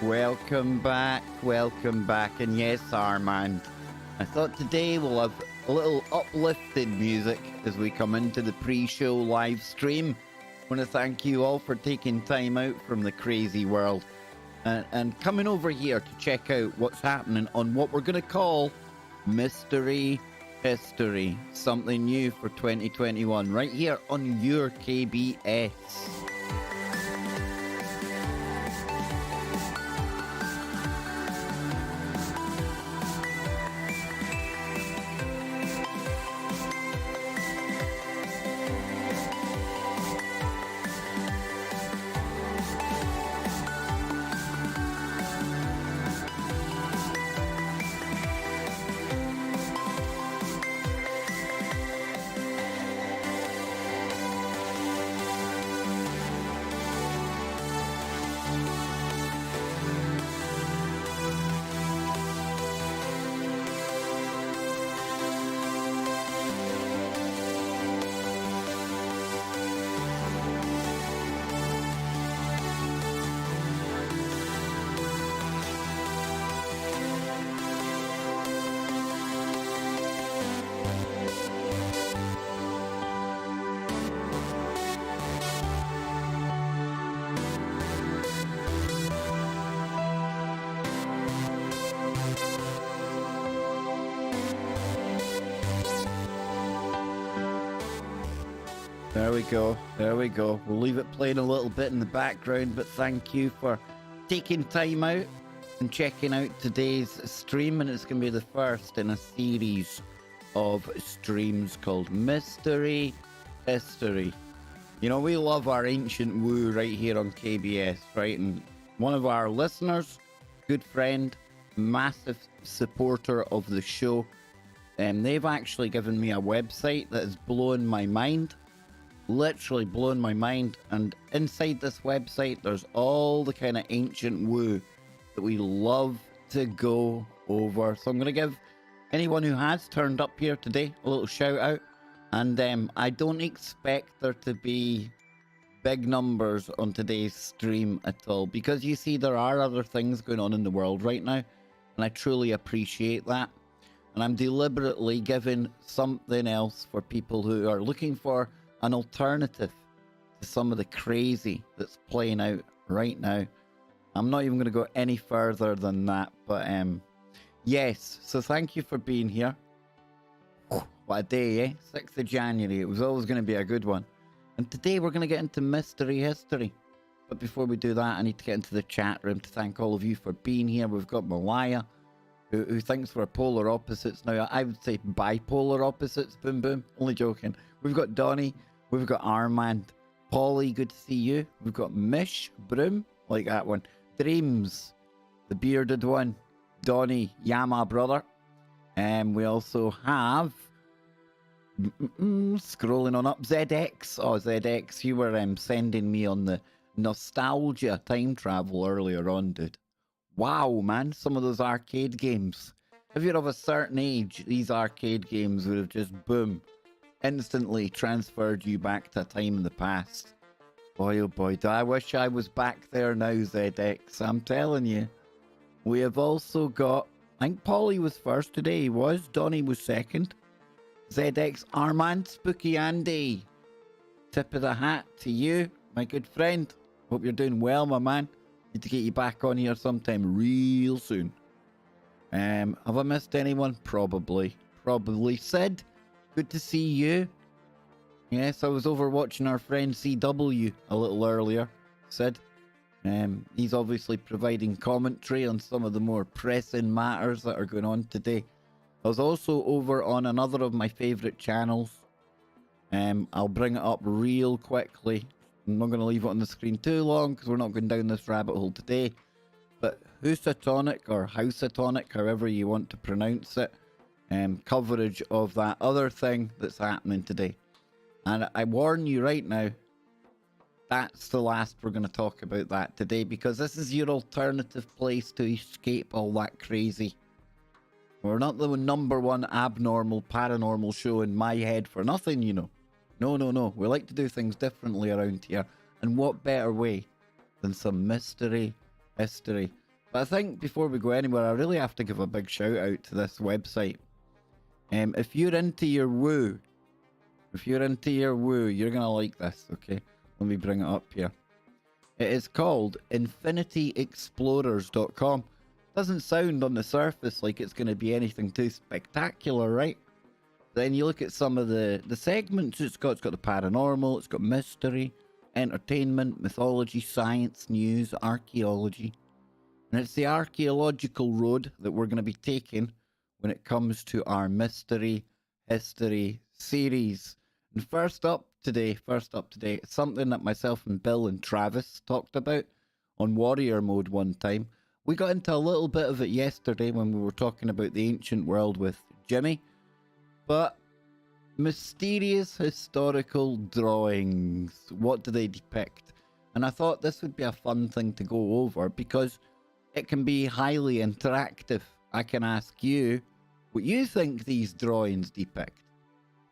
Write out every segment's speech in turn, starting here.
Welcome back, and yes, Armand. I thought today we'll have a little uplifted music as we come into the pre-show live stream. I want to thank you all for taking time out from the crazy world and coming over here to check out what's happening on what we're going to call Mystery History. Something new for 2021, right here on your KBS. There we go. There we go. We'll leave it playing a little bit in the background, but thank you for taking time out and checking out today's stream. And it's going to be the first in a series of streams called Mystery History. You know, we love our ancient woo right here on KBS, right? And one of our listeners, good friend, massive supporter of the show, they've actually given me a website that has blown my mind. Literally blown my mind. And inside this website there's all the kind of ancient woo that we love to go over. So I'm going to give anyone who has turned up here today a little shout out. And I don't expect there to be big numbers on today's stream at all, because you see there are other things going on in the world right now, and I truly appreciate that. And I'm deliberately giving something else for people who are looking for an alternative to some of the crazy that's playing out right now. I'm not even going to go any further than that, but yes, so thank you for being here. What a day, eh? 6th of January, it was always going to be a good one. And today we're going to get into mystery history. But before we do that, I need to get into the chat room to thank all of you for being here. We've got Malaya, who thinks we're polar opposites. Now, I would say bipolar opposites, boom boom, only joking. We've got Donnie, we've got Armand, Polly, good to see you. We've got Mish, Broom, like that one. Dreams, the bearded one. Donnie, Yama brother. And we also have, scrolling on up, ZX. Oh, ZX, you were sending me on the nostalgia time travel earlier on, dude. Wow, man, some of those arcade games. If you're of a certain age, these arcade games would have just, boom, instantly transferred you back to a time in the past. Boy, oh boy, do I wish I was back there now, ZX. I'm telling you. We have also got, I think Polly was first today, he was. Donnie was second. ZX, Armand, Spooky Andy. Tip of the hat to you, my good friend. Hope you're doing well, my man. Need to get you back on here sometime real soon. Have I missed anyone? Probably. Sid, good to see you. Yes, I was over watching our friend CW a little earlier. Sid. He's obviously providing commentary on some of the more pressing matters that are going on today. I was also over on another of my favourite channels. I'll bring it up real quickly. I'm not going to leave it on the screen too long because we're not going down this rabbit hole today. But Housatonic or Housatonic, however you want to pronounce it, coverage of that other thing that's happening today. And I warn you right now, that's the last we're going to talk about that today, because this is your alternative place to escape all that crazy. We're not the number one abnormal, paranormal show in my head for nothing, you know. No. We like to do things differently around here. And what better way than some mystery history? But I think before we go anywhere, I really have to give a big shout out to this website. If you're into your woo, you're gonna like this, okay? Let me bring it up here. It is called infinityexplorers.com. Doesn't sound on the surface like it's going to be anything too spectacular, right? Then you look at some of the segments it's got the paranormal, it's got mystery, entertainment, mythology, science, news, archaeology. And it's the archaeological road that we're going to be taking when it comes to our mystery history series. And first up today, something that myself and Bill and Travis talked about on Warrior Mode one time. We got into a little bit of it yesterday when we were talking about the ancient world with Jimmy. But mysterious historical drawings, what do they depict? And I thought this would be a fun thing to go over because it can be highly interactive. I can ask you what you think these drawings depict.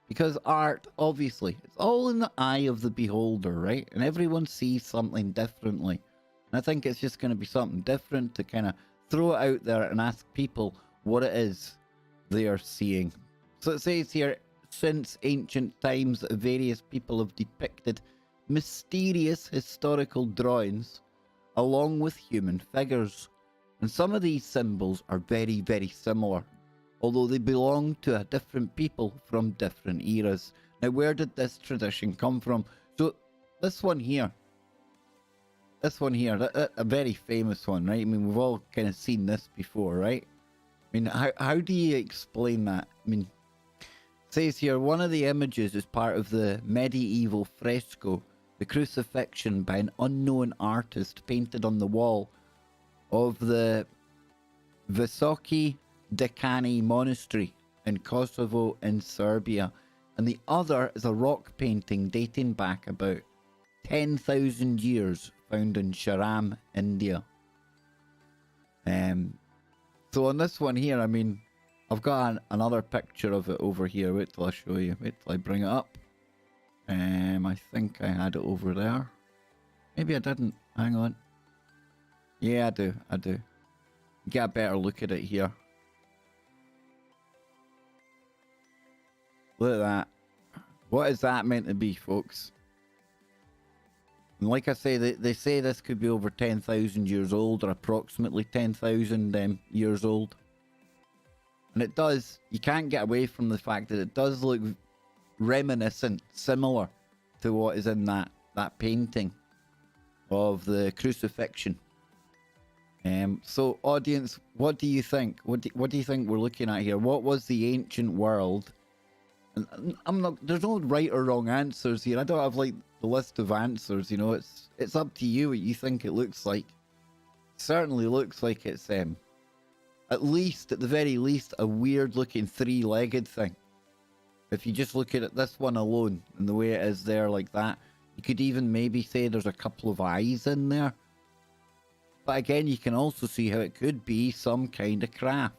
Because art, obviously, it's all in the eye of the beholder, right? And everyone sees something differently. And I think it's just going to be something different to kind of throw it out there and ask people what it is they are seeing. So it says here, since ancient times, various people have depicted mysterious historical drawings along with human figures. And some of these symbols are very, very similar, although they belong to a different people from different eras. Now, where did this tradition come from? So, this one here, a very famous one, right? I mean, we've all kind of seen this before, right? I mean, how do you explain that? I mean, it says here, one of the images is part of the medieval fresco, the crucifixion by an unknown artist painted on the wall of the Visoki Dekani Monastery in Kosovo in Serbia, and the other is a rock painting dating back about 10,000 years found in Sharam, India. So on this one here, I mean, I've got another picture of it over here. Wait till I show you. Wait till I bring it up. I think I had it over there. Maybe I didn't. Hang on. Yeah, I do. Get a better look at it here. Look at that. What is that meant to be, folks? And like I say, they say this could be over 10,000 years old, or approximately 10,000 years old. And it does, you can't get away from the fact that it does look reminiscent, similar to what is in that painting of the crucifixion. So audience, what do you think? What do you think we're looking at here? What was the ancient world? And there's no right or wrong answers here. I don't have like the list of answers, you know. It's up to you what you think it looks like. It certainly looks like it's at the very least a weird looking three-legged thing. If you just look at it, this one alone and the way it is there like that, you could even maybe say there's a couple of eyes in there. But again, you can also see how it could be some kind of craft.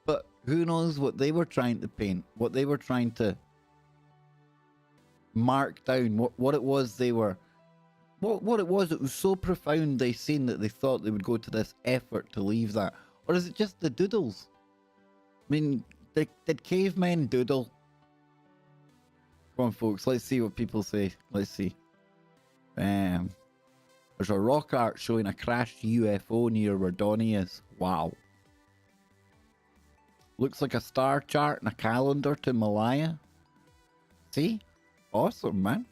But who knows what they were trying to paint, what they were trying to mark down, what it was they were, what it was so profound they seen that they thought they would go to this effort to leave that. Or is it just the doodles? I mean, did cavemen doodle? Come on, folks, let's see what people say. Let's see. There's a rock art showing a crashed UFO near where Donnie is. Wow. Looks like a star chart and a calendar to Malaya. See? Awesome, man.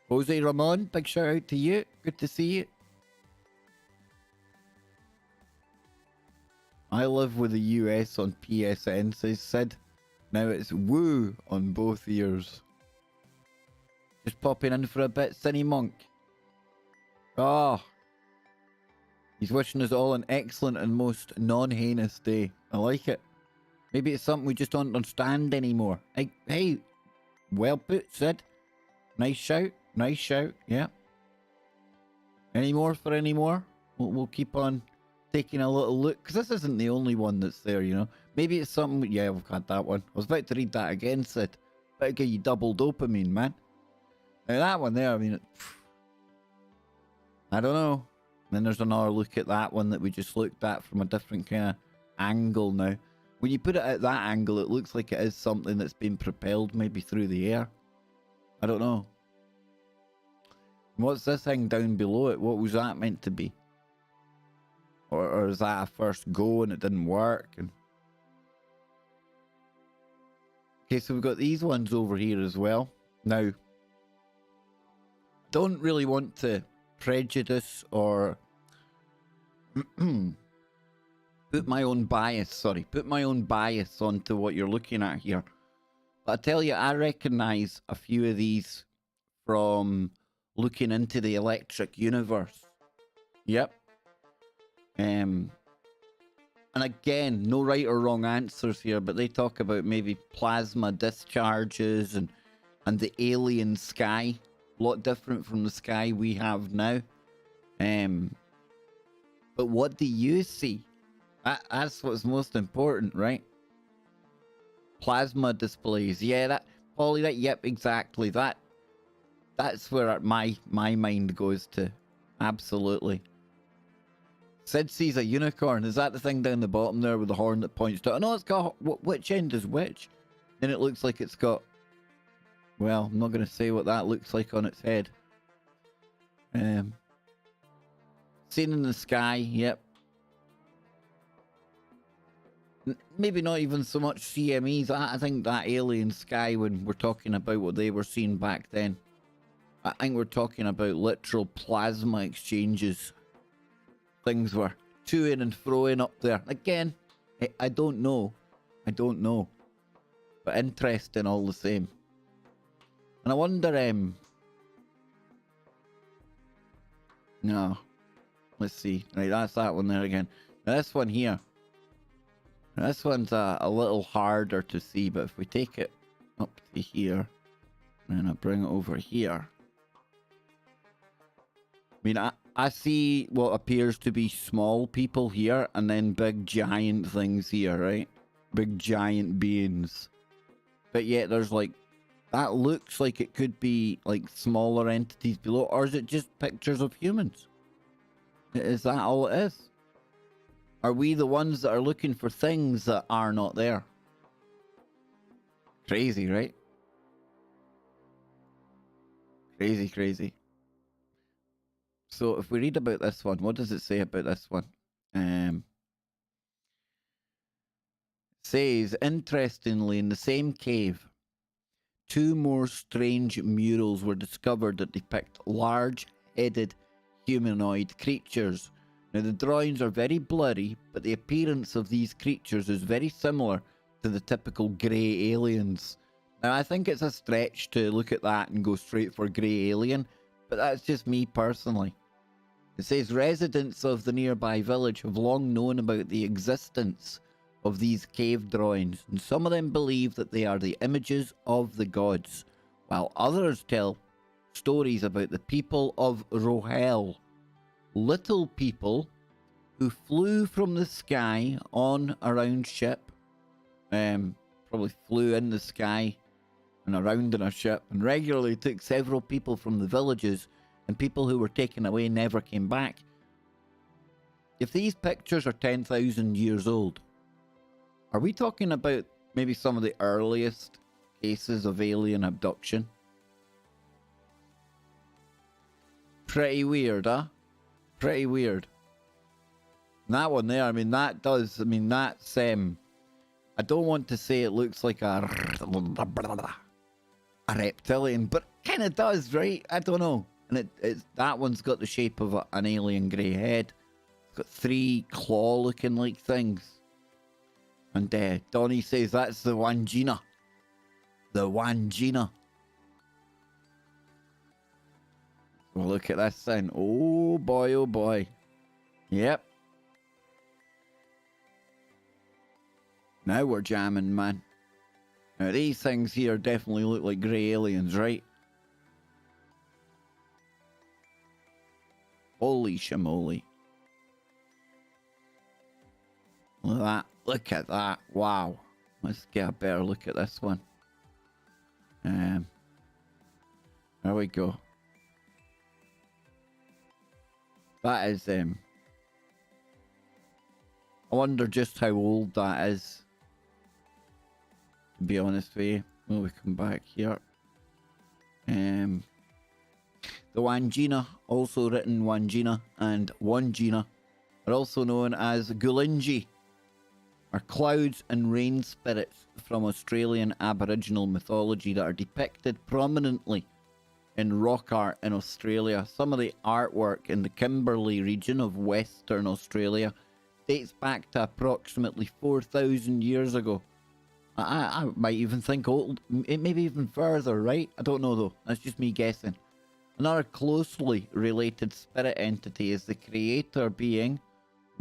Jose Ramon, big shout out to you. Good to see you. I live with the US on PSN, says Sid. Now it's woo on both ears. Just popping in for a bit, Cinny Monk. Oh. He's wishing us all an excellent and most non-heinous day. I like it. Maybe it's something we just don't understand anymore. Hey, well put, Sid. Nice shout. Nice shout, yeah. Any more for any more? We'll keep on taking a little look. Because this isn't the only one that's there, you know. Maybe it's something... Yeah, we've had that one. I was about to read that again, Sid. Better get you double dopamine, man. Now that one there, I mean... I don't know. Then there's another look at that one that we just looked at from a different kind of angle now. When you put it at that angle, it looks like it is something that's been propelled maybe through the air. I don't know. What's this thing down below it? What was that meant to be? Or is that a first go and it didn't work? Okay, so we've got these ones over here as well. Now, don't really want to prejudice or put my own bias onto what you're looking at here. But I tell you, I recognize a few of these from looking into the electric universe. Yep. And again, no right or wrong answers here, but they talk about maybe plasma discharges and the alien sky. A lot different from the sky we have now. But what do you see? That's what's most important, right? Plasma displays. Yeah, that, Polly, that, yep, exactly. That's where my mind goes to. Absolutely. Sid sees a unicorn. Is that the thing down the bottom there with the horn that points to? No, it's got, which end is which? Then it looks like it's got, well, I'm not going to say what that looks like on its head. Seen in the sky, yep. Maybe not even so much CMEs. I think that alien sky, when we're talking about what they were seeing back then, I think we're talking about literal plasma exchanges. Things were to-ing and fro-ing up there. Again, I don't know. But interesting all the same. And I wonder, no. Let's see. Right, that's that one there again. Now this one here. Now this one's a little harder to see, but if we take it up to here, and I bring it over here. I mean, I see what appears to be small people here, and then big giant things here, right? Big giant beings. But yet there's like, that looks like it could be like smaller entities below, or is it just pictures of humans? Is that all it is? Are we the ones that are looking for things that are not there? Crazy, right? Crazy, crazy. So if we read about this one, what does it say about this one? Says, interestingly, in the same cave, two more strange murals were discovered that depict large-headed humanoid creatures. Now, the drawings are very blurry, but the appearance of these creatures is very similar to the typical grey aliens. Now, I think it's a stretch to look at that and go straight for grey alien, but that's just me personally. It says, residents of the nearby village have long known about the existence of these cave drawings, and some of them believe that they are the images of the gods, while others tell stories about the people of Rohel, little people who flew from the sky on a round ship, probably flew in the sky and around in a ship, and regularly took several people from the villages, and people who were taken away never came back. If these pictures are 10,000 years old, are we talking about maybe some of the earliest cases of alien abduction? Pretty weird, huh? Pretty weird. And that one there, I mean, that does, I mean, that's, I don't want to say it looks like a reptilian, but it kind of does, right? I don't know. And it's that one's got the shape of an alien grey head. It's got three claw-looking like things. And Donnie says that's the Wangina. The Wangina. Well, look at this thing. Oh boy, oh boy. Yep. Now we're jamming, man. Now these things here definitely look like grey aliens, right? Holy shamoly. Look at that. Look at that. Wow. Let's get a better look at this one. There we go. That is, I wonder just how old that is, to be honest with you. When we come back here. The Wangina, also written Wangina and Wangina, are also known as Gulinji, are clouds and rain spirits from Australian Aboriginal mythology that are depicted prominently in rock art in Australia. Some of the artwork in the Kimberley region of Western Australia dates back to approximately 4,000 years ago. I might even think old, maybe even further, right? I don't know though, that's just me guessing. Another closely related spirit entity is the creator being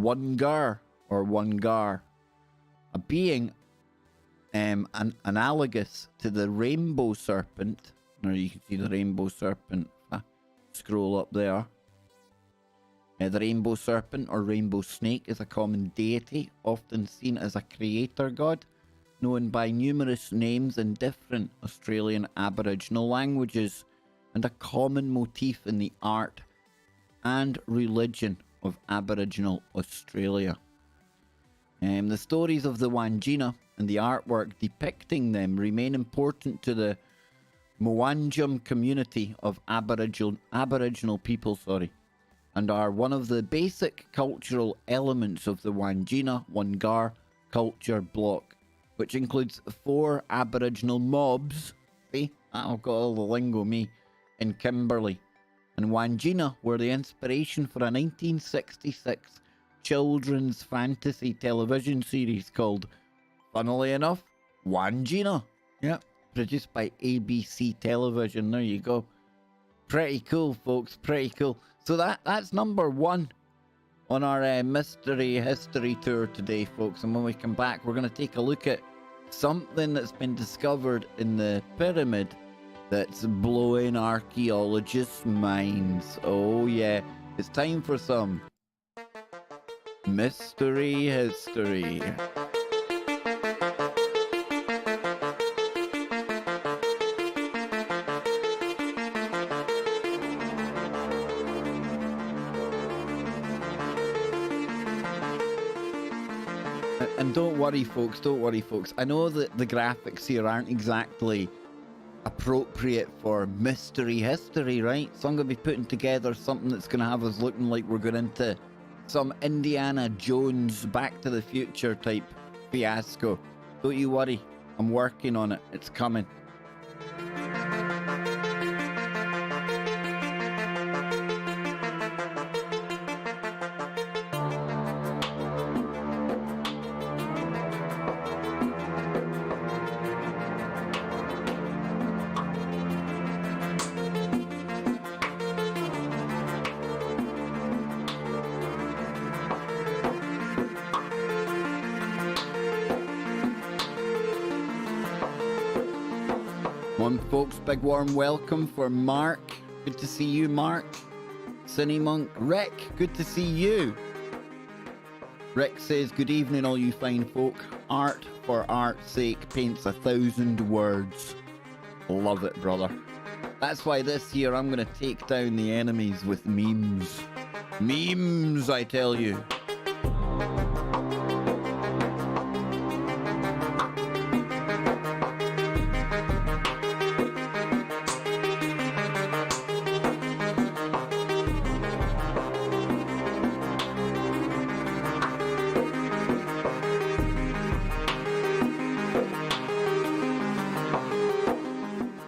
Wungar or Wungar, a being analogous to the rainbow serpent. Now you can see the rainbow serpent. Scroll up there. The rainbow serpent or rainbow snake is a common deity, often seen as a creator god, known by numerous names in different Australian Aboriginal languages, and a common motif in the art and religion of Aboriginal Australia. The stories of the Wangina and the artwork depicting them remain important to the Mwandjum community of Aboriginal people, and are one of the basic cultural elements of the Wungar culture block, which includes 4 Aboriginal mobs. See, I've got all the lingo, me, in Kimberley. And Wangina were the inspiration for a 1966 children's fantasy television series called, funnily enough, Wangina. Yep, produced by ABC Television. There you go. Pretty cool, folks. Pretty cool. So that's number 1 on our mystery history tour today, folks. And when we come back, we're going to take a look at something that's been discovered in the pyramid that's blowing archaeologists' minds. Oh yeah, it's time for some mystery history. And don't worry, folks, don't worry, folks. I know that the graphics here aren't exactly appropriate for mystery history, right? So I'm going to be putting together something that's going to have us looking like we're going into some Indiana Jones Back to the Future type fiasco. Don't you worry, I'm working on it. It's coming. Folks, big warm welcome for Mark. Good to see you, Mark. Cine Monk. Rick, good to see you. Rick says, good evening, all you fine folk. Art for art's sake paints 1,000 words. Love it, brother. That's why this year I'm going to take down the enemies with memes. Memes, I tell you.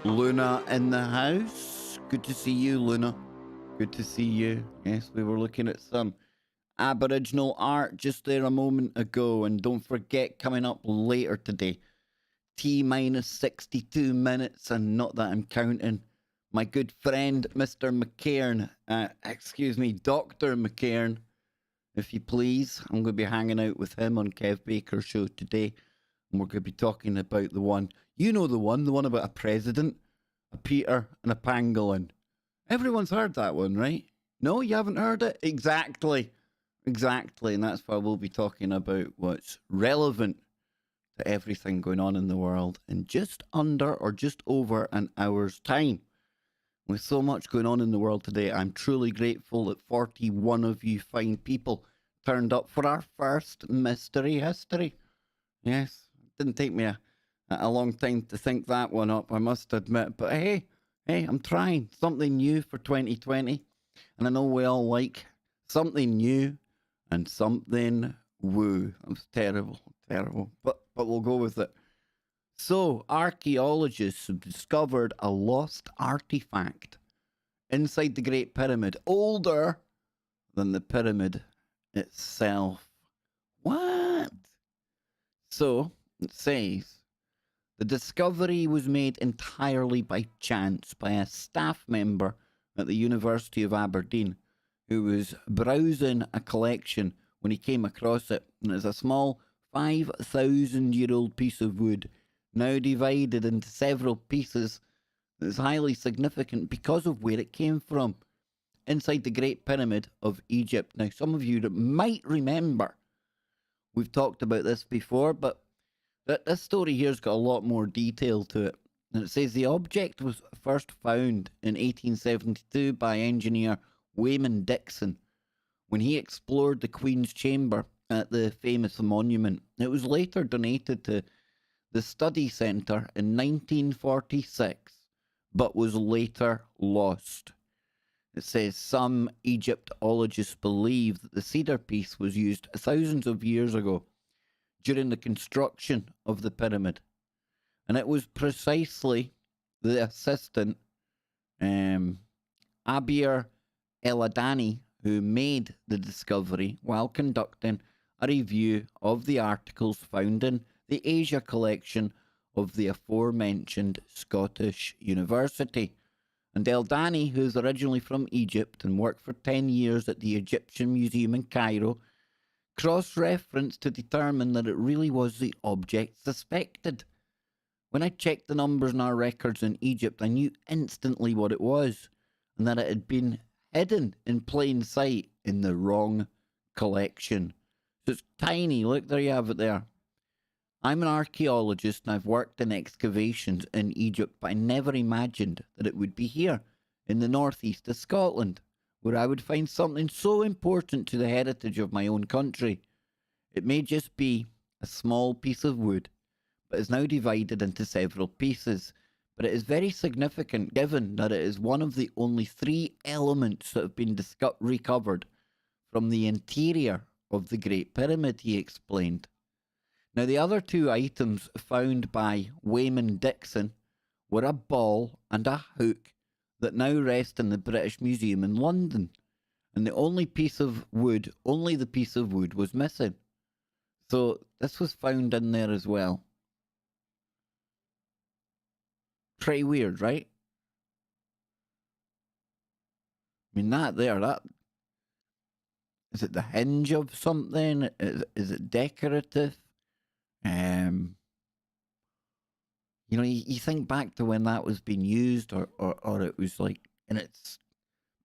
Luna in the house. Good to see you, Luna. Good to see you. Yes, we were looking at some Aboriginal art just there a moment ago. And don't forget, coming up later today, T-minus 62 minutes, and not that I'm counting, my good friend, Mr. McCairn, excuse me, Dr. McCairn, if you please. I'm going to be hanging out with him on Kev Baker's show today. And we're going to be talking about the one, you know, the one about a president, a Peter, and a pangolin. Everyone's heard that one, right? No, you haven't heard it? Exactly. Exactly. And that's why we'll be talking about what's relevant to everything going on in the world in just under or just over an hour's time. With so much going on in the world today, I'm truly grateful that 41 of you fine people turned up for our first mystery history. Yes, it didn't take me a long time to think that one up, I must admit. But hey, I'm trying something new for 2020. And I know we all like something new and something woo. That was terrible, terrible. But we'll go with it. So, archaeologists have discovered a lost artifact inside the Great Pyramid, older than the pyramid itself. What? So, it says the discovery was made entirely by chance by a staff member at the University of Aberdeen who was browsing a collection when he came across it. And it's a small 5,000-year-old piece of wood, now divided into several pieces, that is highly significant because of where it came from, inside the Great Pyramid of Egypt. Now, some of you might remember, we've talked about this before, but this story here's got a lot more detail to it. And it says the object was first found in 1872 by engineer Wayman Dixon when he explored the Queen's Chamber at the famous monument. It was later donated to the Study Centre in 1946, but was later lost. It says some Egyptologists believe that the cedar piece was used thousands of years ago during the construction of the pyramid. And it was precisely the assistant, Abir Eladani, who made the discovery while conducting a review of the articles found in the Asia collection of the aforementioned Scottish University. And Eldani, who's originally from Egypt and worked for 10 years at the Egyptian Museum in Cairo, cross-referenced to determine that it really was the object suspected. When I checked the numbers in our records in Egypt, I knew instantly what it was, and that it had been hidden in plain sight in the wrong collection. So it's tiny. Look, there you have it there. I'm an archaeologist and I've worked in excavations in Egypt, but I never imagined that it would be here, in the northeast of Scotland, where I would find something so important to the heritage of my own country. It may just be a small piece of wood, but is now divided into several pieces. But it is very significant given that it is one of the only 3 elements that have been recovered from the interior of the Great Pyramid, he explained. Now, the other 2 items found by Wayman Dixon were a ball and a hook that now rest in the British Museum in London. And the only piece of wood, only the piece of wood was missing. So this was found in there as well. Pretty weird, right? I mean, that is it the hinge of something? Is it decorative? You know, you think back to when that was being used, or it was like in its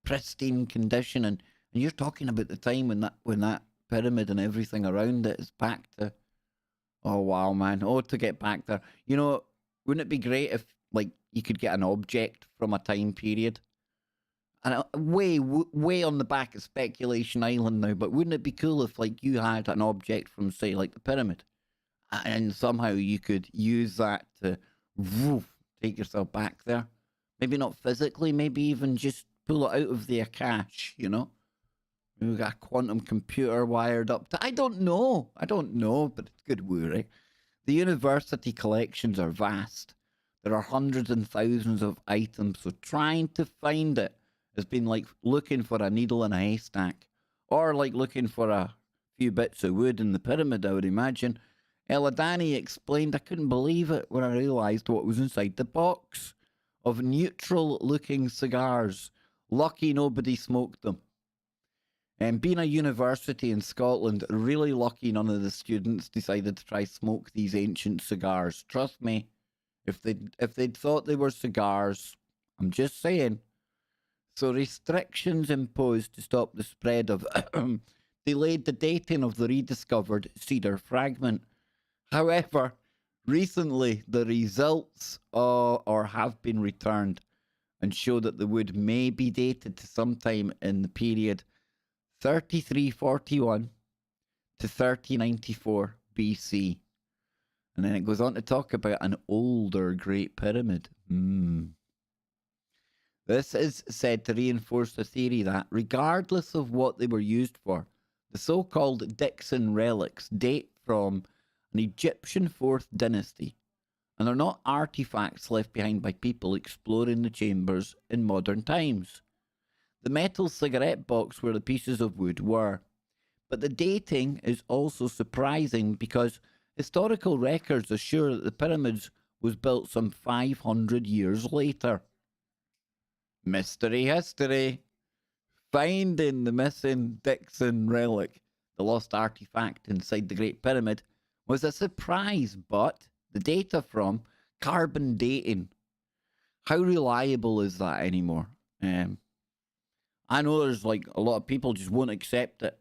pristine condition, and you're talking about the time when that pyramid and everything around it is back to. Oh wow, man! Oh, to get back there, you know, wouldn't it be great if like you could get an object from a time period? And way on the back of Speculation Island now, but wouldn't it be cool if like you had an object from say like the pyramid, and somehow you could use that to take yourself back there? Maybe not physically, maybe even just pull it out of the cache, you know? Maybe we got a quantum computer wired up to. I don't know, but it's good worry. The university collections are vast. There are hundreds and thousands of items, so trying to find it has been like looking for a needle in a haystack, or like looking for a few bits of wood in the pyramid, I would imagine. Eladani explained, I couldn't believe it when I realised what was inside the box of neutral-looking cigars. Lucky nobody smoked them. And being a university in Scotland, really lucky none of the students decided to try smoke these ancient cigars. Trust me, if they'd thought they were cigars, I'm just saying. So restrictions imposed to stop the spread of delayed the dating of the rediscovered cedar fragment. However, recently the results or have been returned, and show that the wood may be dated to sometime in the period 3341 to 3094 BC. And then it goes on to talk about an older Great Pyramid. This is said to reinforce the theory that, regardless of what they were used for, the so-called Dixon relics date from an Egyptian 4th dynasty, and are not artifacts left behind by people exploring the chambers in modern times. The metal cigarette box where the pieces of wood were. But the dating is also surprising because historical records assure that the pyramids was built some 500 years later. Mystery history. Finding the missing Dixon relic, the lost artifact inside the Great Pyramid, was a surprise, but the data from carbon dating, how reliable is that anymore? I know there's like a lot of people just won't accept it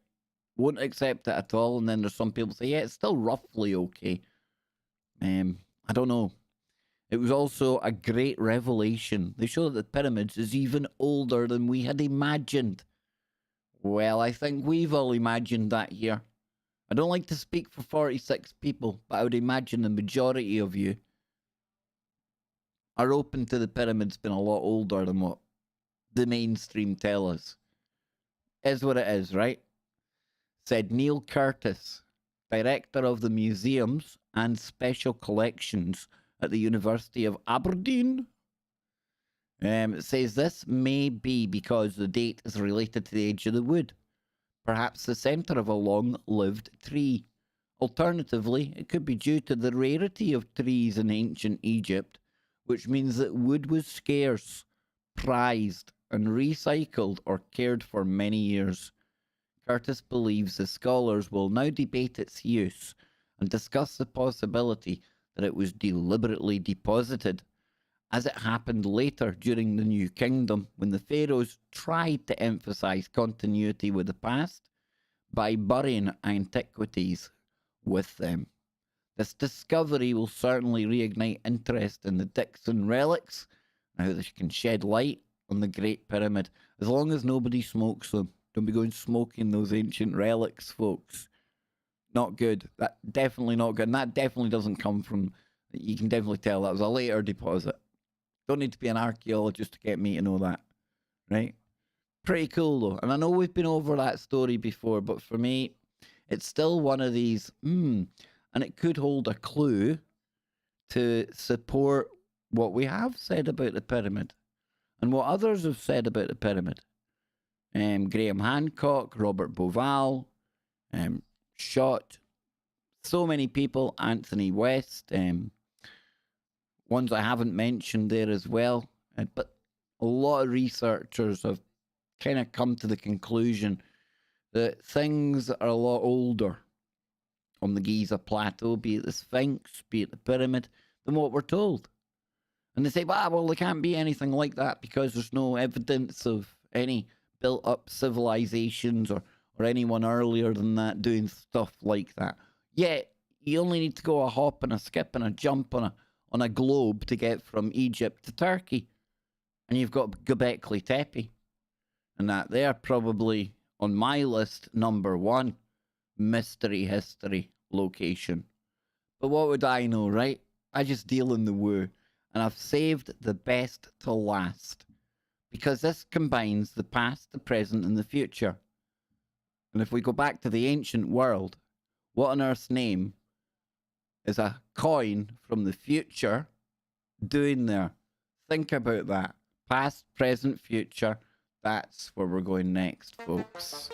at all, and then there's some people say, yeah, it's still roughly okay. I don't know. It was also a great revelation. They show that the pyramids is even older than we had imagined. Well, I think we've all imagined that here. I don't like to speak for 46 people, but I would imagine the majority of you are open to the pyramids being a lot older than what the mainstream tell us. Is what it is, right? Said Neil Curtis, director of the museums and special collections at the University of Aberdeen. It says this may be because the date is related to the age of the wood, perhaps the centre of a long-lived tree. Alternatively, it could be due to the rarity of trees in ancient Egypt, which means that wood was scarce, prized, and recycled or cared for many years. Curtis believes the scholars will now debate its use and discuss the possibility that it was deliberately deposited, as it happened later during the New Kingdom when the pharaohs tried to emphasize continuity with the past by burying antiquities with them. This discovery will certainly reignite interest in the Dixon relics and how they can shed light on the Great Pyramid, as long as nobody smokes them. Don't be going smoking those ancient relics, folks. Not good. That definitely not good. And that definitely doesn't come from, you can definitely tell that was a later deposit. Don't need to be an archaeologist to get me to know that, right? Pretty cool though. And I know we've been over that story before, but for me, it's still one of these, and it could hold a clue to support what we have said about the pyramid and what others have said about the pyramid. Graham Hancock, Robert Boval, Shot, so many people, Anthony West, ones I haven't mentioned there as well. But a lot of researchers have kind of come to the conclusion that things are a lot older on the Giza Plateau, be it the Sphinx, be it the pyramid, than what we're told. And they say, well, there can't be anything like that because there's no evidence of any built-up civilizations or anyone earlier than that doing stuff like that. Yet, you only need to go a hop and a skip and a jump on a globe to get from Egypt to Turkey. And you've got Göbekli Tepe. And that they're probably on my list, number one mystery history location. But what would I know, right? I just deal in the woo. And I've saved the best to last. Because this combines the past, the present, and the future. And if we go back to the ancient world, what on earth's name is a coin from the future doing there? Think about that. Past, present, future. That's where we're going next, folks.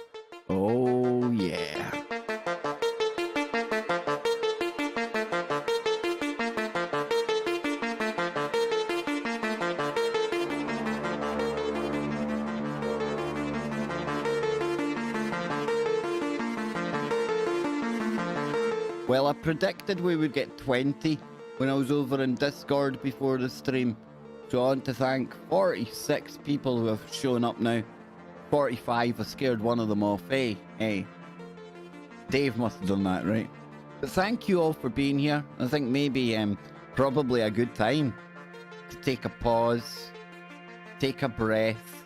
Oh, yeah. Well, I predicted we would get 20 when I was over in Discord before the stream. So I want to thank 46 people who have shown up now. 45, I scared one of them off. Hey, Dave must have done that, right? But thank you all for being here. I think maybe probably a good time to take a pause, take a breath,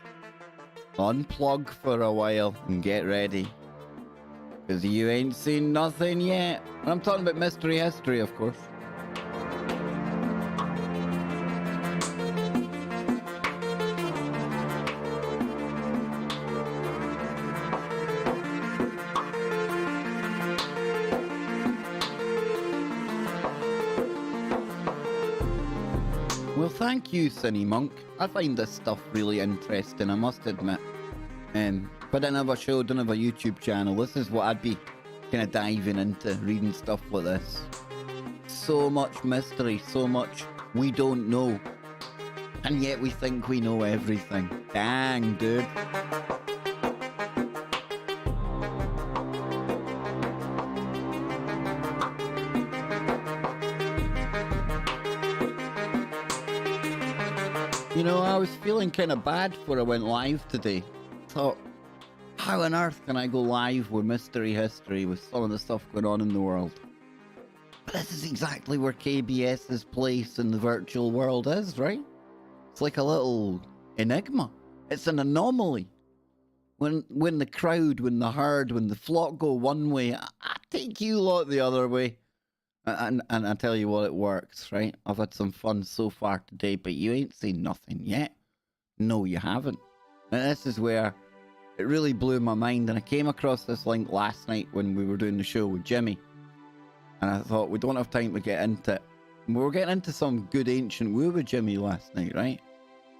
unplug for a while, and get ready. Because you ain't seen nothing yet. And I'm talking about mystery history, of course. Well, thank you, Cine Monk. I find this stuff really interesting, I must admit. If I didn't have a show, didn't have a YouTube channel, this is what I'd be kind of diving into, reading stuff like this. So much mystery, so much we don't know. And yet we think we know everything. Dang, dude. You know, I was feeling kind of bad before I went live today. Thought, how on earth can I go live with mystery history with some of the stuff going on in the world? But this is exactly where KBS's place in the virtual world is, right? It's like a little enigma. It's an anomaly. When the crowd, when the herd, when the flock go one way, I take you lot the other way. And I tell you what, it works, right? I've had some fun so far today, but you ain't seen nothing yet. No, you haven't. And this is where it really blew my mind. And I came across this link last night when we were doing the show with Jimmy. And I thought, we don't have time to get into it. And we were getting into some good ancient woo with Jimmy last night, right?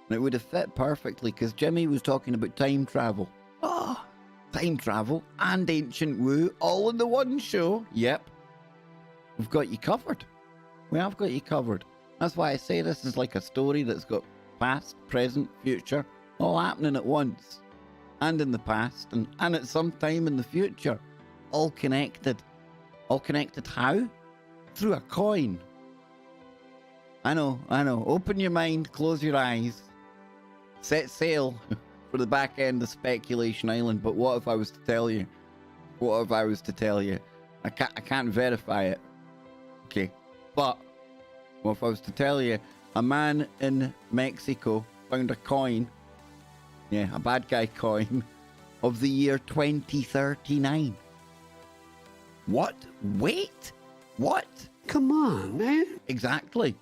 And it would have fit perfectly because Jimmy was talking about time travel. Oh, time travel and ancient woo all in the one show. Yep. We've got you covered. We have got you covered. That's why I say this is like a story that's got past, present, future, all happening at once. And in the past, and at some time in the future. All connected. All connected how? Through a coin. I know. Open your mind, close your eyes. Set sail for the back end of Speculation Island. But what if I was to tell you? What if I was to tell you? I can't verify it. Okay, but what if I was to tell you a man in Mexico found a coin, yeah, a bad guy coin, of the year 2039. What? Wait? What? Come on, man. Exactly.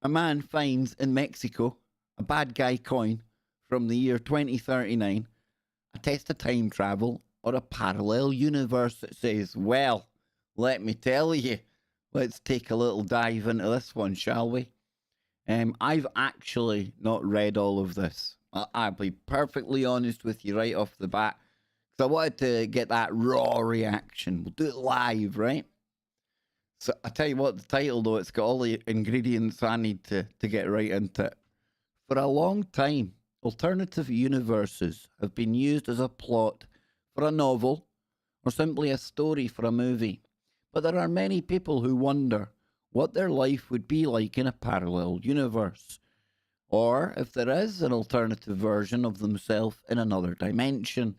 A man finds in Mexico a bad guy coin from the year 2039, a test of time travel, or a parallel universe that says, well, let me tell you. Let's take a little dive into this one, shall we? I've actually not read all of this. I'll be perfectly honest with you right off the bat, because I wanted to get that raw reaction. We'll do it live, right? So I tell you what, the title though, it's got all the ingredients I need to get right into it. For a long time, alternative universes have been used as a plot for a novel, or simply a story for a movie. But there are many people who wonder what their life would be like in a parallel universe, or if there is an alternative version of themselves in another dimension.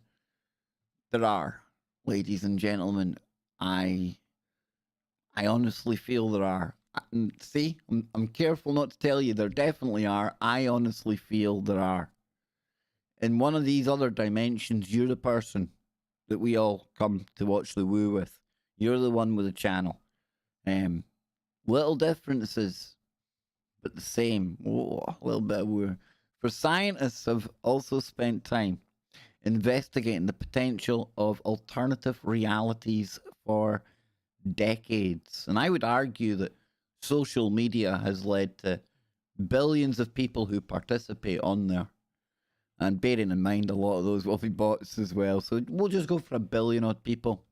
There are, ladies and gentlemen. I honestly feel there are. See, I'm careful not to tell you there definitely are. I honestly feel there are. In one of these other dimensions, you're the person that we all come to watch the woo with. You're the one with the channel. Little differences, but the same. Oh, a little bit of woo. For scientists have also spent time investigating the potential of alternative realities for decades. And I would argue that social media has led to billions of people who participate on there. And bearing in mind, a lot of those will be bots as well. So we'll just go for 1 billion odd people.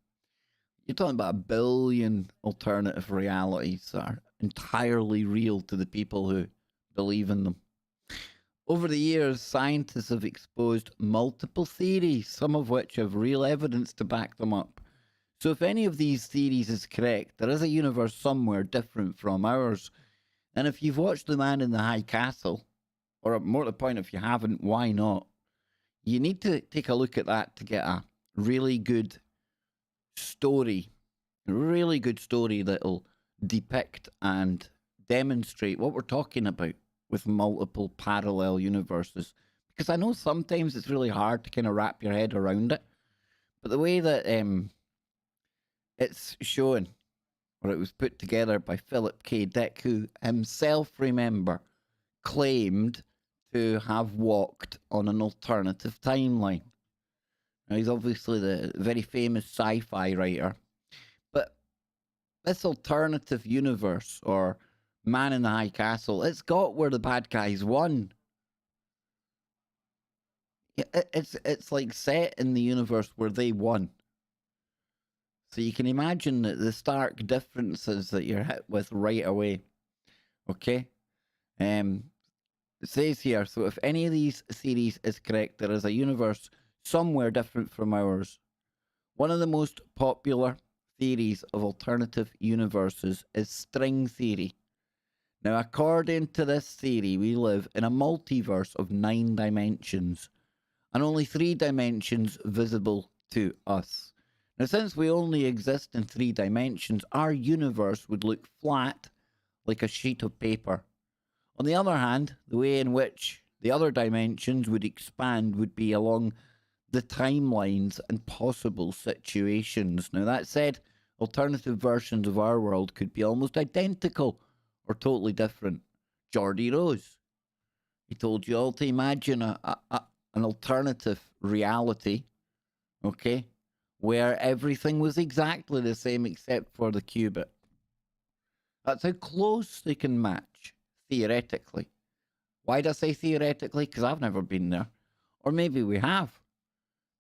You're talking about 1 billion alternative realities that are entirely real to the people who believe in them. Over the years, scientists have exposed multiple theories, some of which have real evidence to back them up. So if any of these theories is correct, there is a universe somewhere different from ours. And if you've watched The Man in the High Castle, or more to the point, if you haven't, why not? You need to take a look at that to get a really good story. A really good story that'll depict and demonstrate what we're talking about with multiple parallel universes. Because I know sometimes it's really hard to kind of wrap your head around it. But the way that it's shown, or it was put together by Philip K. Dick, who himself, remember, claimed to have walked on an alternative timeline. Now, he's obviously the very famous sci-fi writer. But this alternative universe, or Man in the High Castle, it's got where the bad guys won. It's like set in the universe where they won. So you can imagine the stark differences that you're hit with right away. Okay? It says here, so if any of these theories is correct, there is a universe somewhere different from ours. One of the most popular theories of alternative universes is string theory. Now, according to this theory, we live in a multiverse of 9 dimensions, and only 3 dimensions visible to us. Now, since we only exist in 3 dimensions, our universe would look flat, like a sheet of paper. On the other hand, the way in which the other dimensions would expand would be along the timelines and possible situations. Now, that said, alternative versions of our world could be almost identical or totally different. Geordie Rose, he told you all to imagine an alternative reality, okay, where everything was exactly the same except for the qubit. That's how close they can match, theoretically. Why do I say theoretically? Because I've never been there. Or maybe we have.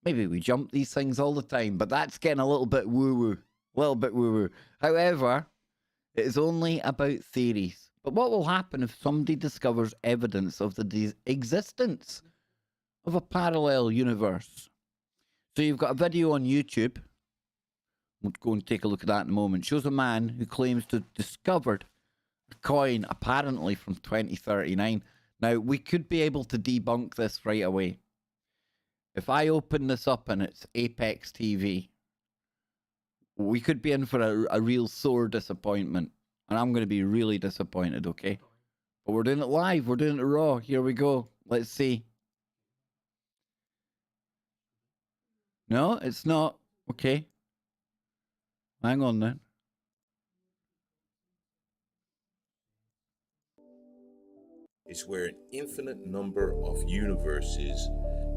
Maybe we jump these things all the time, but that's getting a little bit woo-woo. A little bit woo-woo. However, it is only about theories. But what will happen if somebody discovers evidence of the existence of a parallel universe? So you've got a video on YouTube. We'll go and take a look at that in a moment. It shows a man who claims to have discovered a coin, apparently from 2039. Now, we could be able to debunk this right away. If I open this up and it's Apex TV, we could be in for a real sore disappointment. And I'm going to be really disappointed, okay? But we're doing it live. We're doing it raw. Here we go. Let's see. No, it's not. Okay. Hang on then. Is where an infinite number of universes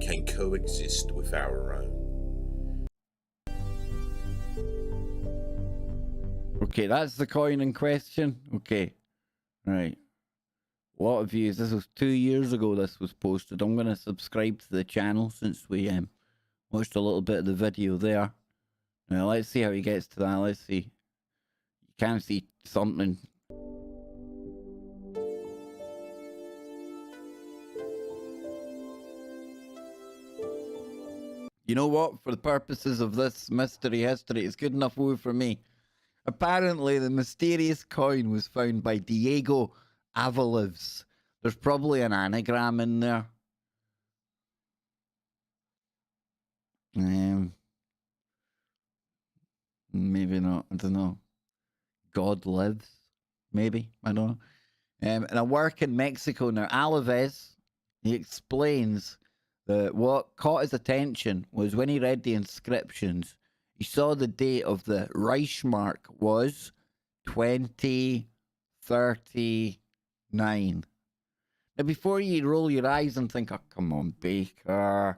can coexist with our own. Okay, that's the coin in question. Okay. Right. A lot of views. This was 2 years ago this was posted. I'm going to subscribe to the channel since we watched a little bit of the video there. Now, let's see how he gets to that. Let's see. You can see something. You know what? For the purposes of this mystery history, it's good enough woo for me. Apparently, the mysterious coin was found by Diego Avalivs. There's probably an anagram in there. Maybe not. I don't know. God lives. Maybe. I don't know. And a work in Mexico. Now, Alaves, he explains that what caught his attention was when he read the inscriptions, he saw the date of the Reichsmark was 2039. Now, before you roll your eyes and think, oh, come on, Baker.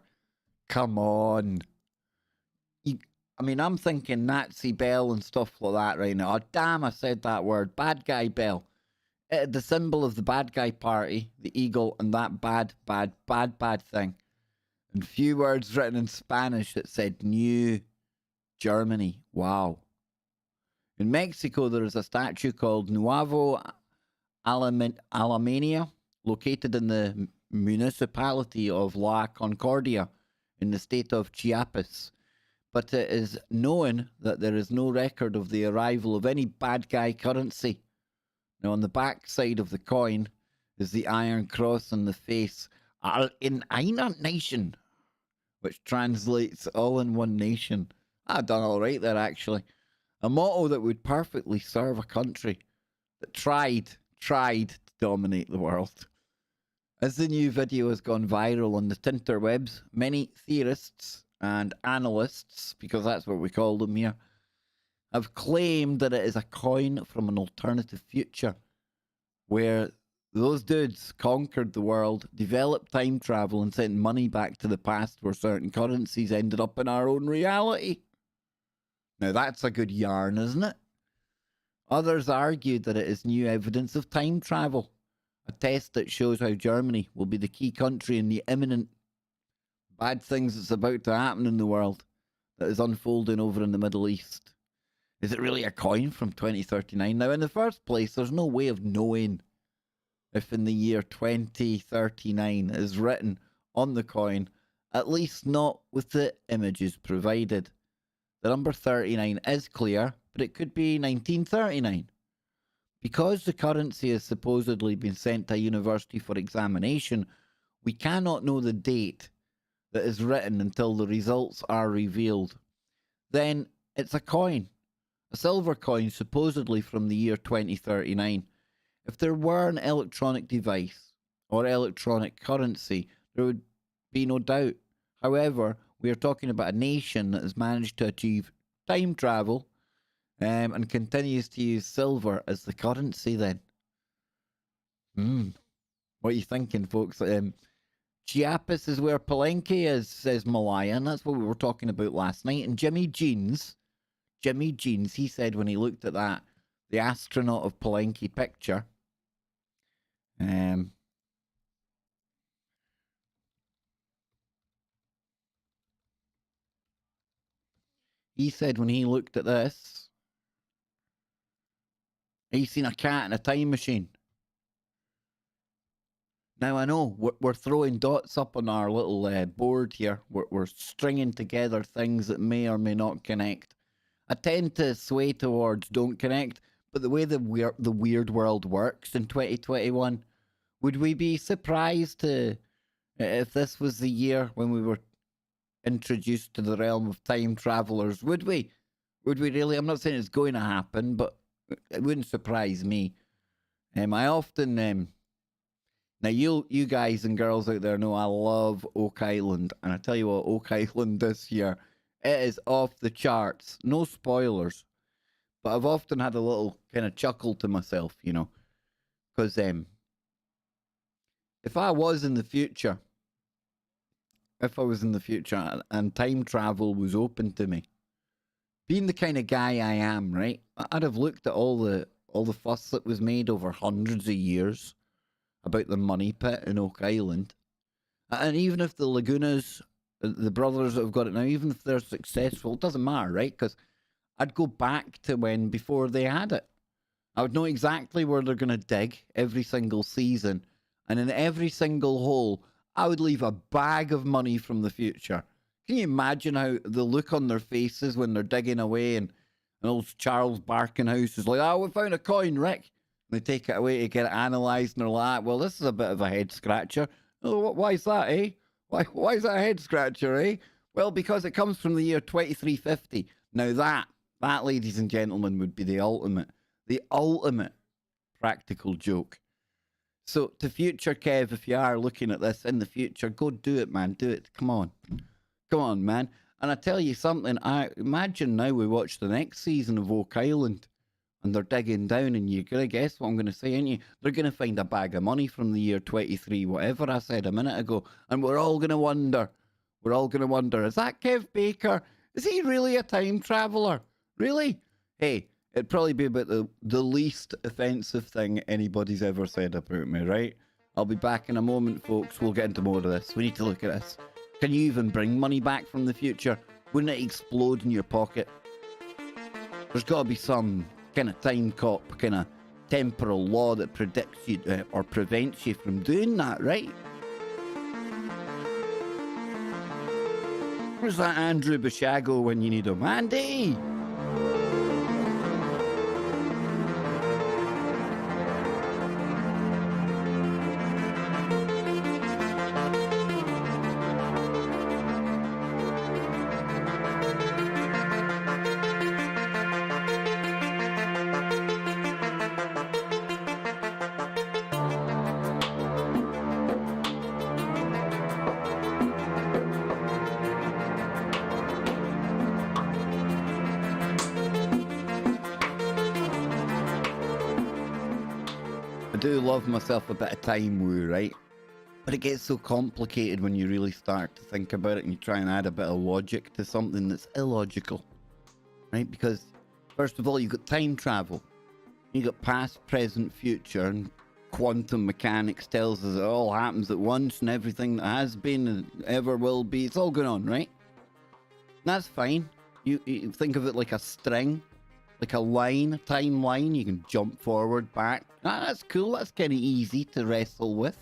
Come on. I'm thinking Nazi Bell and stuff like that right now. Oh, damn, I said that word. Bad guy Bell. The symbol of the bad guy party, the eagle, and that bad thing. And few words written in Spanish that said New Germany. Wow. In Mexico, there is a statue called Nuevo Alemania, located in the municipality of La Concordia in the state of Chiapas. But it is known that there is no record of the arrival of any bad guy currency. Now, on the back side of the coin is the iron cross on the face, All in einer Nation, which translates all in one nation. I've done all right there, actually. A motto that would perfectly serve a country that tried tried to dominate the world. As the new video has gone viral on the tinterwebs, many theorists and analysts, because that's what we call them here, have claimed that it is a coin from an alternative future where those dudes conquered the world, developed time travel, and sent money back to the past where certain currencies ended up in our own reality. Now that's a good yarn, isn't it? Others argued that it is new evidence of time travel, a test that shows how Germany will be the key country in the imminent bad things that's about to happen in the world that is unfolding over in the Middle East. Is it really a coin from 2039? Now, in the first place, there's no way of knowing if in the year 2039 is written on the coin, at least not with the images provided. The number 39 is clear, but it could be 1939. Because the currency has supposedly been sent to a university for examination, we cannot know the date that is written until the results are revealed. Then it's a coin, a silver coin supposedly from the year 2039. If there were an electronic device or electronic currency, there would be no doubt. However, we are talking about a nation that has managed to achieve time travel and continues to use silver as the currency then. What are you thinking, folks? Chiapas is where Palenque is, says Malaya, and that's what we were talking about last night. And Jimmy Jeans, he said when he looked at that, the astronaut of Palenque picture, he said when he looked at this, he's seen a cat in a time machine. Now, I know we're throwing dots up on our little board here. We're stringing together things that may or may not connect. I tend to sway towards don't connect, but the way the weird world works in 2021, would we be surprised to if this was the year when we were introduced to the realm of time travelers? Would we? Would we really? I'm not saying it's going to happen, but it wouldn't surprise me. I often now you guys and girls out there know I love Oak Island, and I tell you what, Oak Island this year, it is off the charts. No spoilers, but I've often had a little kind of chuckle to myself, you know, because if I was in the future, and time travel was open to me, being the kind of guy I am, right, I'd have looked at all the fuss that was made over hundreds of years about the money pit in Oak Island. And even if the Lagunas, the brothers that have got it now, even if they're successful, it doesn't matter, right? Because I'd go back to when before they had it. I would know exactly where they're going to dig every single season. And in every single hole, I would leave a bag of money from the future. Can you imagine how the look on their faces when they're digging away and old Charles Barkenhouse is like, oh, we found a coin, Rick. They take it away to get it analysed, and they're like, well, this is a bit of a head scratcher. Oh, why is that, eh? Why is that a head scratcher, eh? Well, because it comes from the year 2350. Now that, ladies and gentlemen, would be the ultimate practical joke. So to future Kev, if you are looking at this in the future, go do it, man. Do it. Come on, man. And I tell you something, I imagine now we watch the next season of Oak Island, and they're digging down, and you're going to guess what I'm going to say, aren't you? They're going to find a bag of money from the year 23, whatever I said a minute ago. And we're all going to wonder, is that Kev Baker? Is he really a time traveller? Really? Hey, it'd probably be about the least offensive thing anybody's ever said about me, right? I'll be back in a moment, folks. We'll get into more of this. We need to look at this. Can you even bring money back from the future? Wouldn't it explode in your pocket? There's got to be some kind of time cop, kind of temporal law that predicts you or prevents you from doing that, right? Where's that Andrew Bashago when you need him? Andy! do love myself a bit of time woo, right? But it gets so complicated when you really start to think about it and you try and add a bit of logic to something that's illogical, right? Because, first of all, you've got time travel. You've got past, present, future, and quantum mechanics tells us it all happens at once and everything that has been and ever will be, it's all going on, right? That's fine. You think of it like a string, like a line, a timeline. You can jump forward, back. That's cool. That's kind of easy to wrestle with.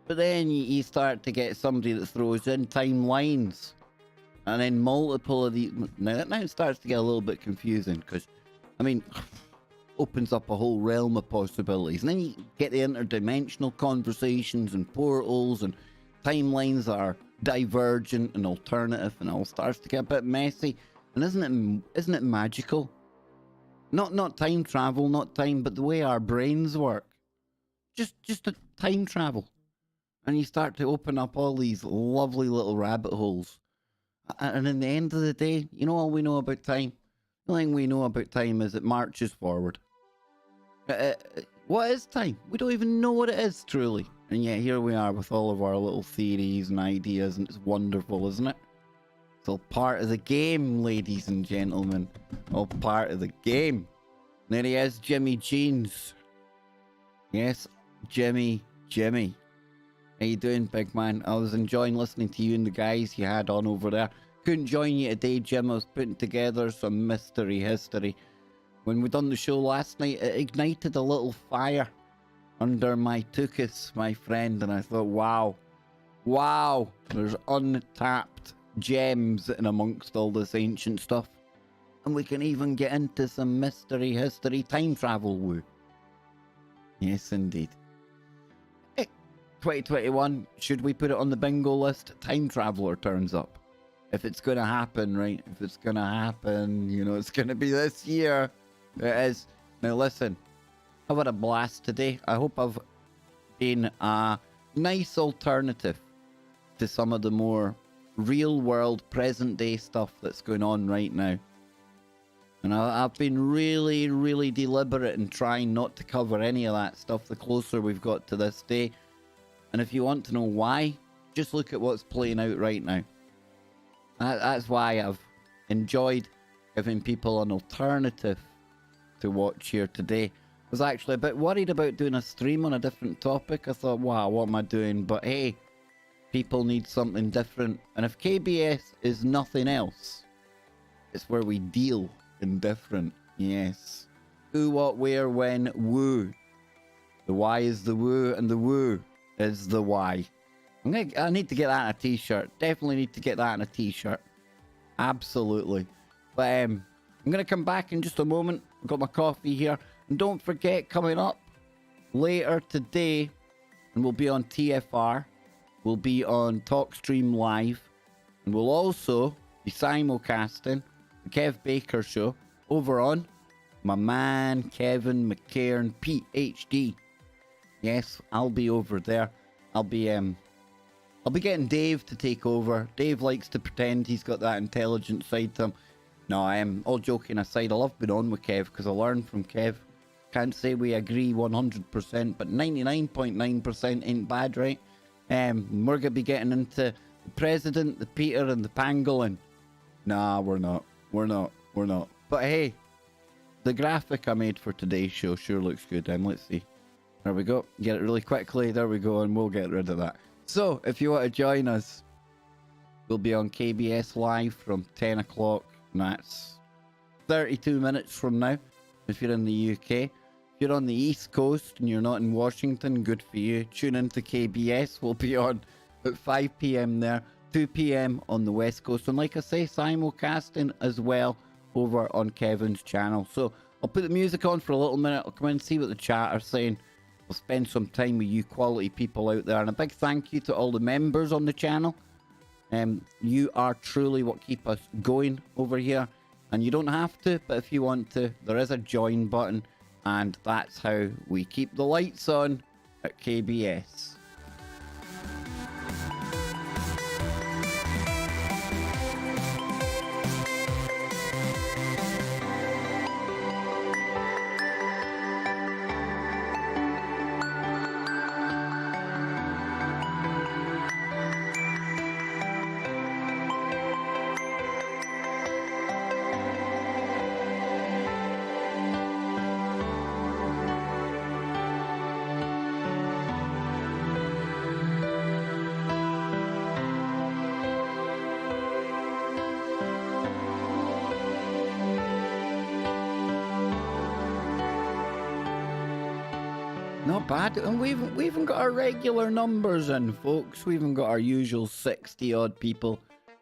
But then you start to get somebody that throws in timelines. And then multiple of these. Now it starts to get a little bit confusing because, I mean, opens up a whole realm of possibilities. And then you get the interdimensional conversations and portals and timelines that are divergent and alternative, and it all starts to get a bit messy. And isn't it magical? Not time travel, not time, but the way our brains work. Just a time travel. And you start to open up all these lovely little rabbit holes. And in the end of the day, you know all we know about time? The only thing we know about time is it marches forward. What is time? We don't even know what it is, truly. And yet here we are with all of our little theories and ideas, and it's wonderful, isn't it? It's all part of the game, ladies and gentlemen. All part of the game. There he is, Jimmy Jeans. Yes, Jimmy. How you doing, big man? I was enjoying listening to you and the guys you had on over there. Couldn't join you today, Jim. I was putting together some mystery history. When we done the show last night, it ignited a little fire under my tuchus, my friend, and I thought, wow, there's untapped gems in amongst all this ancient stuff. And we can even get into some mystery history time travel woo. Yes, indeed. 2021, should we put it on the bingo list? Time Traveler turns up. If it's going to happen, right? If it's going to happen, you know, it's going to be this year. It is. Now listen, I've had a blast today. I hope I've been a nice alternative to some of the more real world, present day stuff that's going on right now. And I've been really, really deliberate in trying not to cover any of that stuff the closer we've got to this day. And if you want to know why, just look at what's playing out right now. That's why I've enjoyed giving people an alternative to watch here today. I was actually a bit worried about doing a stream on a different topic. I thought, wow, what am I doing? But hey, people need something different. And if KBS is nothing else, it's where we deal in different. Yes. Who, what, where, when, woo. The why is the woo, and the woo is the why. I need to get that in a t-shirt. Definitely need to get that in a t-shirt. Absolutely. But I'm going to come back in just a moment. I've got my coffee here. And don't forget, coming up later today, and we'll be on TFR, we'll be on TalkStream Live, and we'll also be simulcasting the Kev Baker Show over on my man Kevin McCairn, PhD. Yes, I'll be over there. I'll be getting Dave to take over. Dave likes to pretend he's got that intelligent side to him. No, I am all joking aside. I love being on with Kev because I learn from Kev. Can't say we agree 100%, but 99.9% ain't bad, right? We're going to be getting into the President, the Peter, and the Pangolin. Nah, we're not. But hey, the graphic I made for today's show sure looks good. Let's see. There we go. Get it really quickly. There we go, and we'll get rid of that. So, if you want to join us, we'll be on KBS Live from 10 o'clock. And that's 32 minutes from now, if you're in the UK. If you're on the East Coast and you're not in Washington, good for you. Tune into KBS. We'll be on at 5 p.m. there, 2 p.m. on the West Coast. And like I say, simulcasting as well over on Kevin's channel. So, I'll put the music on for a little minute. I'll come in and see what the chat are saying. We'll spend some time with you quality people out there. And a big thank you to all the members on the channel. You are truly what keep us going over here. And you don't have to, but if you want to, there is a join button. And that's how we keep the lights on at KBS. Not bad. And we even got our regular numbers in, folks. We even got our usual 60 odd people.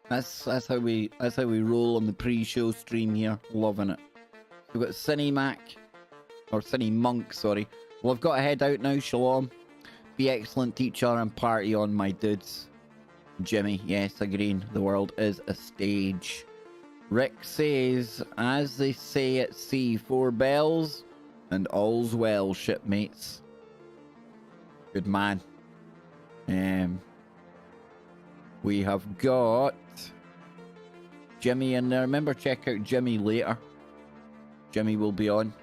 That's how we roll on the pre-show stream here. Loving it. We've got Cine Mac, or Cine Monk, sorry. Well, I've got to head out now. Shalom. Be excellent, teacher, and party on, my dudes. Jimmy, yes, agreeing. The world is a stage. Rick says, as they say at sea, 4 bells and all's well, shipmates. Good man. We have got Jimmy in there. Remember, check out Jimmy later. Jimmy will be on.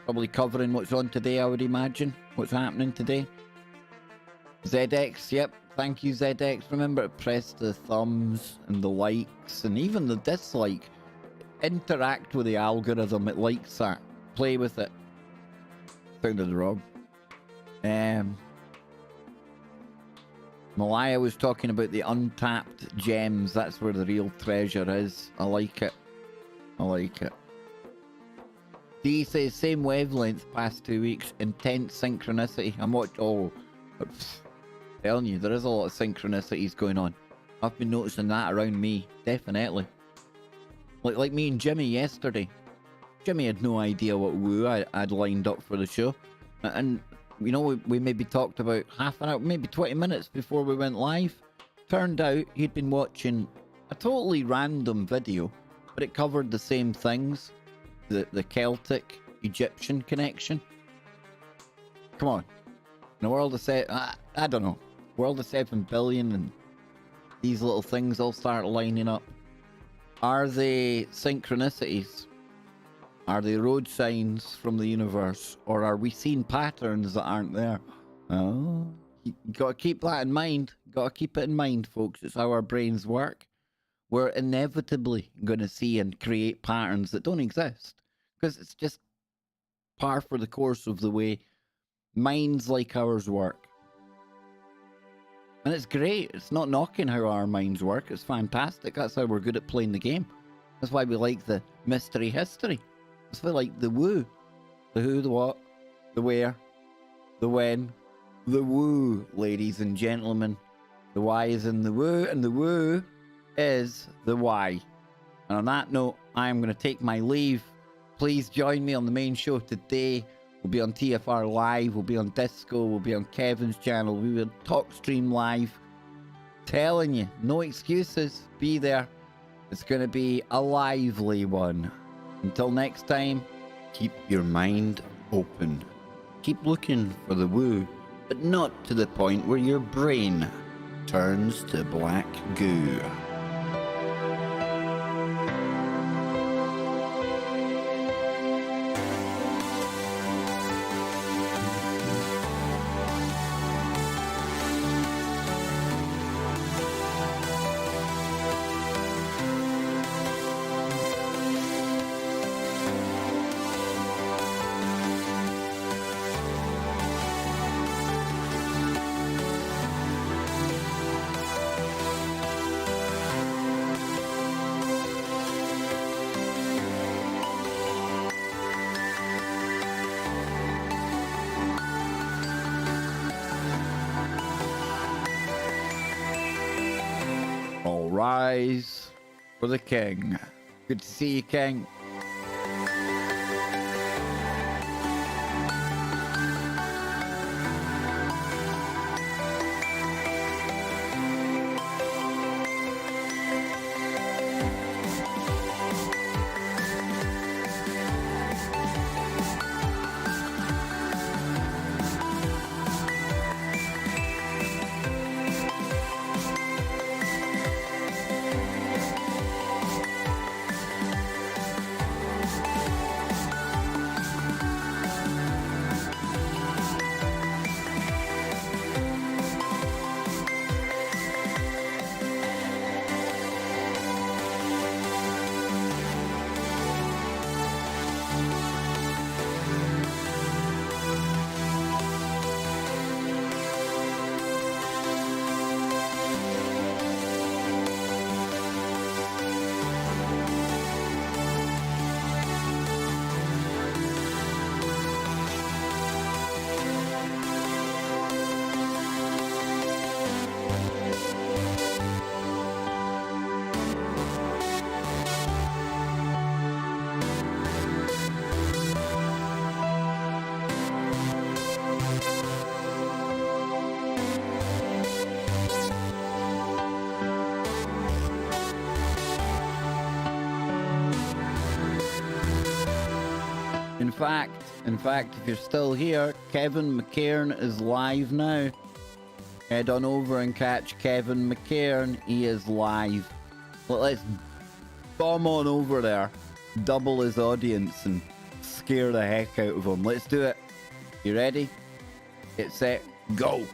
Probably covering what's on today, I would imagine. What's happening today. ZX, yep. Thank you, ZX. Remember to press the thumbs and the likes and even the dislike. Interact with the algorithm. It likes that. Play with it. Sounded wrong. Malaya was talking about the untapped gems. That's where the real treasure is. I like it. I like it. D says, same wavelength past 2 weeks. Intense synchronicity. I'm watching. Oh, telling you, there is a lot of synchronicities going on. I've been noticing that around me. Definitely. Like me and Jimmy yesterday. Jimmy had no idea what woo I'd lined up for the show. And, you know, we maybe talked about half an hour, maybe 20 minutes before we went live. Turned out he'd been watching a totally random video, but it covered the same things. The Celtic Egyptian connection. Come on. In a world of I don't know. World of 7 billion and these little things all start lining up. Are they synchronicities? Are they road signs from the universe? Or are we seeing patterns that aren't there? Oh, you gotta keep that in mind. Gotta keep it in mind, folks. It's how our brains work. We're inevitably gonna see and create patterns that don't exist. Because it's just par for the course of the way minds like ours work. And it's great. It's not knocking how our minds work. It's fantastic. That's how we're good at playing the game. That's why we like the mystery history. That's why we like the woo. The who, the what, the where, the when, the woo, ladies and gentlemen. The why is in the woo, and the woo is the why. And on that note, I am going to take my leave. Please join me on the main show today. We'll be on TFR Live, we'll be on Disco, we'll be on Kevin's channel, we will talk stream live. Telling you, no excuses, be there. It's going to be a lively one. Until next time, keep your mind open. Keep looking for the woo, but not to the point where your brain turns to black goo. Rise for the king. Good to see you, King. fact, if you're still here, Kevin McCairn is live now. Head on over and catch Kevin McCairn. He is live. Well, let's bomb on over there, double his audience, and scare the heck out of him. Let's do it. You ready? Get set, go.